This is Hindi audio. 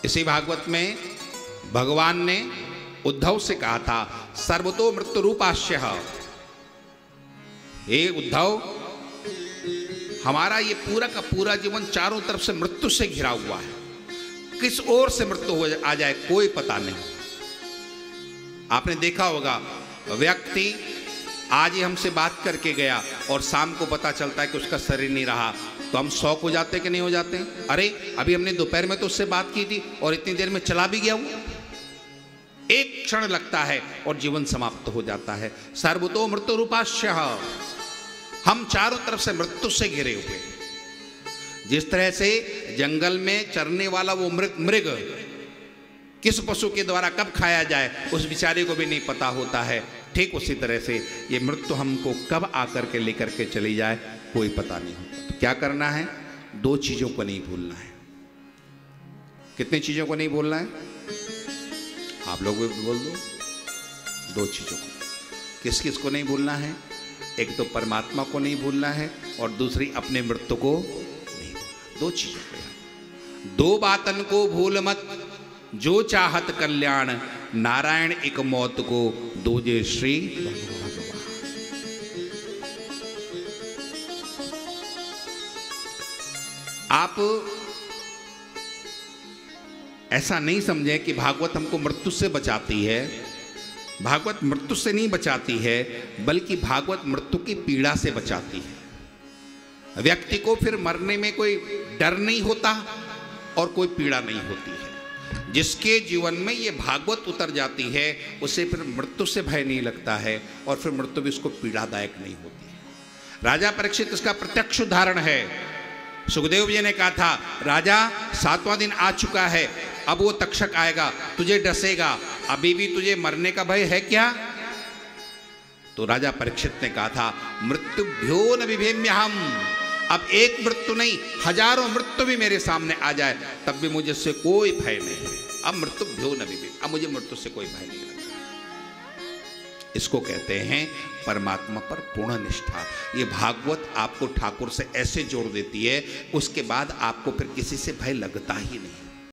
इसी भागवत में भगवान ने उद्धव से कहा था सर्वतो मृत्यु रूपाश्य। हे उद्धव, हमारा ये पूरा का पूरा जीवन चारों तरफ से मृत्यु से घिरा हुआ है, किस ओर से मृत्यु हो आ जाए कोई पता नहीं। आपने देखा होगा व्यक्ति आज ही हमसे बात करके गया और शाम को पता चलता है कि उसका शरीर नहीं रहा, तो हम शौक हो जाते कि नहीं हो जाते? अरे अभी हमने दोपहर में तो उससे बात की थी और इतनी देर में चला भी गया वो। एक क्षण लगता है और जीवन समाप्त हो जाता है। सर्वतो मृत्यु रूपाश्य, हम चारों तरफ से मृत्यु से घिरे हुए। जिस तरह से जंगल में चरने वाला वो मृग किस पशु के द्वारा कब खाया जाए उस बेचारे को भी नहीं पता होता है, ठीक उसी तरह से ये मृत्यु हमको कब आकर के लेकर के चली जाए कोई पता नहीं होता। तो क्या करना है? दो चीजों को नहीं भूलना है। कितनी चीजों को नहीं भूलना है? आप लोग भी बोल दो। दो चीजों को। किस किस को नहीं भूलना है? एक तो परमात्मा को नहीं भूलना है और दूसरी अपने मृत्यु को नहीं भूलना। दो चीजों को। दो बातन को भूल मत, जो चाहत कल्याण, नारायण एक मौत को दूजे श्री भगवान। आप ऐसा नहीं समझे कि भागवत हमको मृत्यु से बचाती है। भागवत मृत्यु से नहीं बचाती है, बल्कि भागवत मृत्यु की पीड़ा से बचाती है। व्यक्ति को फिर मरने में कोई डर नहीं होता और कोई पीड़ा नहीं होती है। जिसके जीवन में ये भागवत उतर जाती है उसे फिर मृत्यु से भय नहीं लगता है और फिर मृत्यु भी उसको पीड़ादायक नहीं होती है। राजा परीक्षित इसका प्रत्यक्ष उदाहरण है। सुखदेव जी ने कहा था राजा 7वां दिन आ चुका है, अब वो तक्षक आएगा, तुझे डसेगा, अभी भी तुझे मरने का भय है क्या? तो राजा परीक्षित ने कहा था मृत्युभ्यो न बिभेम्यहम्, अब एक मृत्यु नहीं हजारों मृत्यु भी मेरे सामने आ जाए तब भी मुझे से कोई भय नहीं है। अब मृत्युभ्यो न बिभेम्यहम्, अब मुझे मृत्यु से कोई भय नहीं लगता। इसको कहते हैं परमात्मा पर पूर्ण निष्ठा। ये भागवत आपको ठाकुर से ऐसे जोड़ देती है, उसके बाद आपको फिर किसी से भय लगता ही नहीं।